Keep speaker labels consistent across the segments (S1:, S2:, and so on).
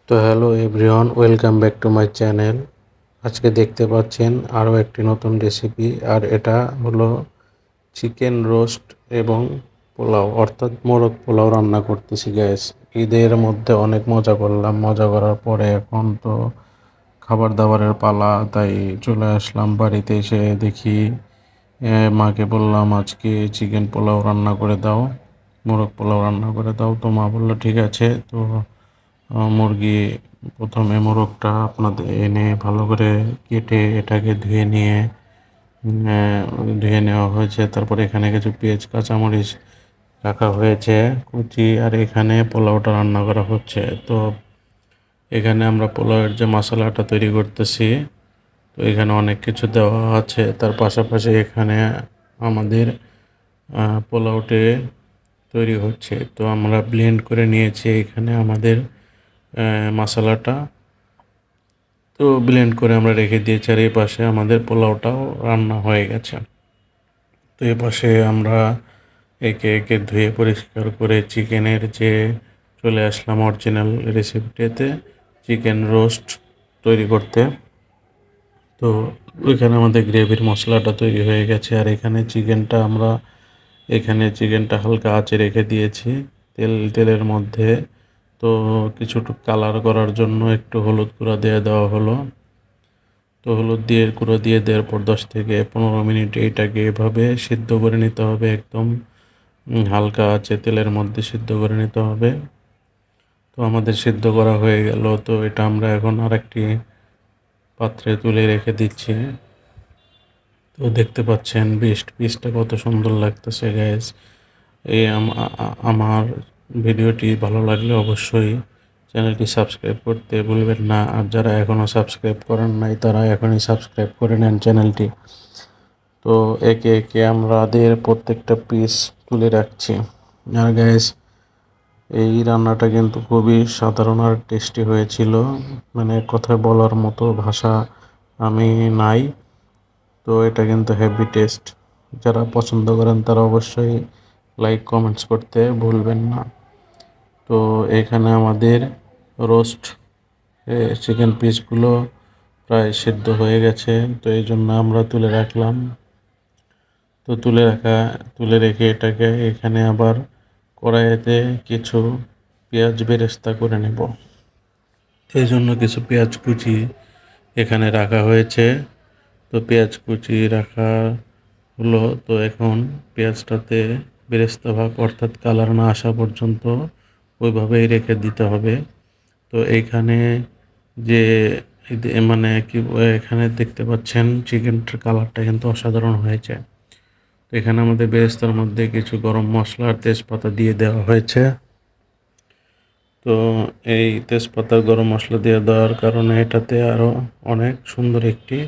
S1: তো hello everyone, welcome back to my channel. আজকে দেখতে পাচ্ছেন আরও একটি নতুন রেসিপি, আর এটা হলো চিকেন রোস্ট এবং পোলাও, অর্থাৎ মোরগ পোলাও রান্না করতেছি গ্যাস। ঈদের মধ্যে অনেক মজা করলাম, মজা করার পরে এখন তো খাবার দাবারের পালা, তাই চলে আসলাম বাড়িতে। এসে দেখি মাকে বললাম আজকে চিকেন পোলাও রান্না করে দাও, মোরগ পোলাও রান্না করে দাও। তো মা বললো ঠিক আছে। তো মুরগি প্রথমে মোরগটা আপনাদের এনে ভালো করে কেটে এটাকে ধুয়ে নেওয়া হয়েছে। তারপর এখানে কিছু পেঁয়াজ কাঁচামরিচ রাখা হয়েছে কুচি, আর এখানে পোলাওটা রান্না করা হচ্ছে। তো এখানে আমরা পোলাওয়ের যে মশলাটা তৈরি করতেছি, তো এখানে অনেক কিছু দেওয়া আছে। তার পাশাপাশি এখানে আমাদের পোলাওটি তৈরি হচ্ছে। তো আমরা ব্লেন্ড করে নিয়েছি এখানে আমাদের মশলাটা। তো ব্লেন্ড করে আমরা রেখে দিয়েছি, আর এই পাশে আমাদের পোলাওটাও রান্না হয়ে গেছে। তো এ পাশে আমরা একে একে ধুয়ে পরিষ্কার করে চিকেনের যে চলে আসলাম অরিজিনাল রেসিপিটাতে, চিকেন রোস্ট তৈরি করতে। তো ওইখানে আমাদের গ্রেভির মশলাটা তৈরি হয়ে গেছে, আর এখানে চিকেনটা হালকা আঁচে রেখে দিয়েছি তেলের মধ্যে। তো কিছুটা কালার করার জন্য একটু হলুদ গুঁড়া দিয়ে দেওয়া হলো। তো হলুদ দিয়ে গুঁড়ো দিয়ে দেওয়ার পর 10 থেকে 15 মিনিট এইটাকে এভাবে সিদ্ধ করে নিতে হবে, একদম হালকা আছে তেলের মধ্যে সিদ্ধ করে নিতে হবে। তো আমাদের সিদ্ধ করা হয়ে গেল। তো এটা আমরা এখন আরেকটি পাত্রে তুলে রেখে দিচ্ছি। তো দেখতে পাচ্ছেন পিসটা কত সুন্দর লাগতেছে গ্যাস। আমার ভিডিওটি ভালো লাগলে অবশ্যই চ্যানেলটি সাবস্ক্রাইব করতে ভুলবেন না, আর যারা এখনও সাবস্ক্রাইব করেন নাই তারা এখনই সাবস্ক্রাইব করে নেন চ্যানেলটি। তো একে একে আমাদের প্রত্যেকটা পিস তুলে রাখছি। আর গ্যাস, এই রান্নাটা কিন্তু খুবই সাধারণ আর টেস্টি হয়েছিল, মানে কথায় বলার মতো ভাষা আমি নাই। তো এটা কিন্তু হেভি টেস্ট। যারা পছন্দ করেন তারা অবশ্যই লাইক কমেন্টস করতে ভুলবেন না। তো এখানে আমাদের রোস্ট চিকেন পিসগুলো প্রায় সিদ্ধ হয়ে গেছে, তো এই জন্য আমরা তুলে রাখলাম। তো তুলে রেখে এটাকে এখানে আবার কড়াইতে কিছু পেঁয়াজ বেরেস্তা করে নেব। এই জন্য কিছু পেঁয়াজ কুচি এখানে রাখা হয়েছে। তো পেঁয়াজ কুচি রাখা হলো। তো এখন পেঁয়াজটাতে বেরেস্তা ভাব অর্থাৎ কালার না আসা পর্যন্ত ওইভাবেই রেখে দিতে হবে। তো এইখানে যে মানে কি এখানে দেখতে পাচ্ছেন চিকেনটার কালারটা কিন্তু অসাধারণ হয়েছে। তো এখানে আমাদের বেরেস্তার মধ্যে কিছু গরম মশলা আর তেজপাতা দিয়ে দেওয়া হয়েছে। তো এই তেজপাতা গরম মশলা দিয়ে দেওয়ার কারণে এটাতে আরও অনেক সুন্দর একটি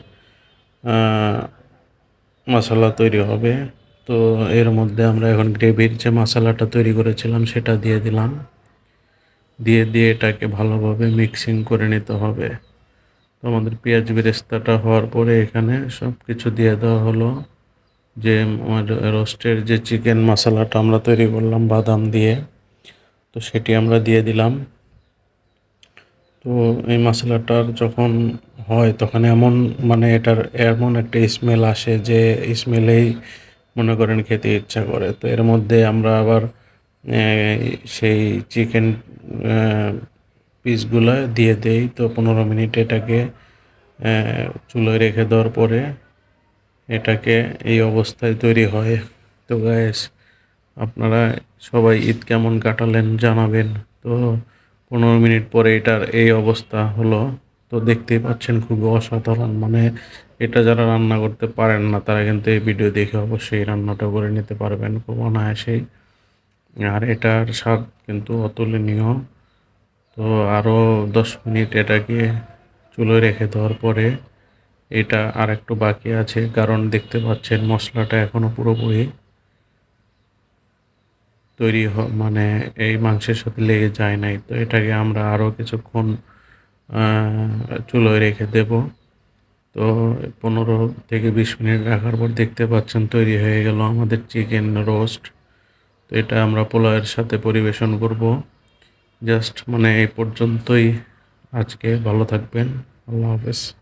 S1: মশলা তৈরি হবে। তো এর মধ্যে আমরা এখন গ্রেভির যে মশলাটা তৈরি করেছিলাম সেটা দিয়ে দিলাম। দিয়ে এটাকে ভালোভাবে মিক্সিং করে নিতে হবে। তো আমাদের পেঁয়াজ বেরেস্তাটা হওয়ার পরে এখানে সব কিছু দিয়ে দেওয়া হলো। যে রোস্টের যে চিকেন মশলাটা আমরা তৈরি করলাম বাদাম দিয়ে, তো সেটি আমরা দিয়ে দিলাম। তো এই মশলাটার যখন হয় তখন এটার এমন একটা স্মেল আসে যে স্মেলেই মনে করেন খেতে ইচ্ছা করে। তো এর মধ্যে আমরা আবার সেই চিকেন পিসগুলো দিয়ে দেই। তো 15 মিনিট এটাকে চুলোয় রেখে দেওয়ার পরে এটাকে এই অবস্থায় তৈরি হয়। তো গাইস, আপনারা সবাই ঈদ কেমন কাটালেন জানাবেন। তো 15 মিনিট পরে এটার এই অবস্থা হলো। তো দেখতেই পাচ্ছেন খুবই অসাধারণ, মানে এটা যারা রান্না করতে পারেন না তারা কিন্তু এই ভিডিও দেখে অবশ্যই রান্নাটা করে নিতে পারবেন খুব অনায়াসেই। আর এটার স্বাদ কিন্তু অতুলনীয়। তো আরও 10 মিনিট এটাকে চুলোয় রেখে দেওয়ার পরে এটা আর একটু বাকি আছে, কারণ দেখতে পাচ্ছেন মশলাটা এখনও পুরোপুরি মানে এই মাংসের সাথে লেগে যায় নাই। তো এটাকে আমরা আরও কিছুক্ষণ চুলোয় রেখে দেব। তো 15 থেকে 20 মিনিট রাখার পর দেখতে পাচ্ছেন তৈরি হয়ে গেল আমাদের চিকেন রোস্ট। তো এটা আমরা পোলাওয়ের সাথে পরিবেশন করব। জাস্ট মানে এই পর্যন্তই আজকে ভালো থাকবেন। আল্লাহ হাফেজ।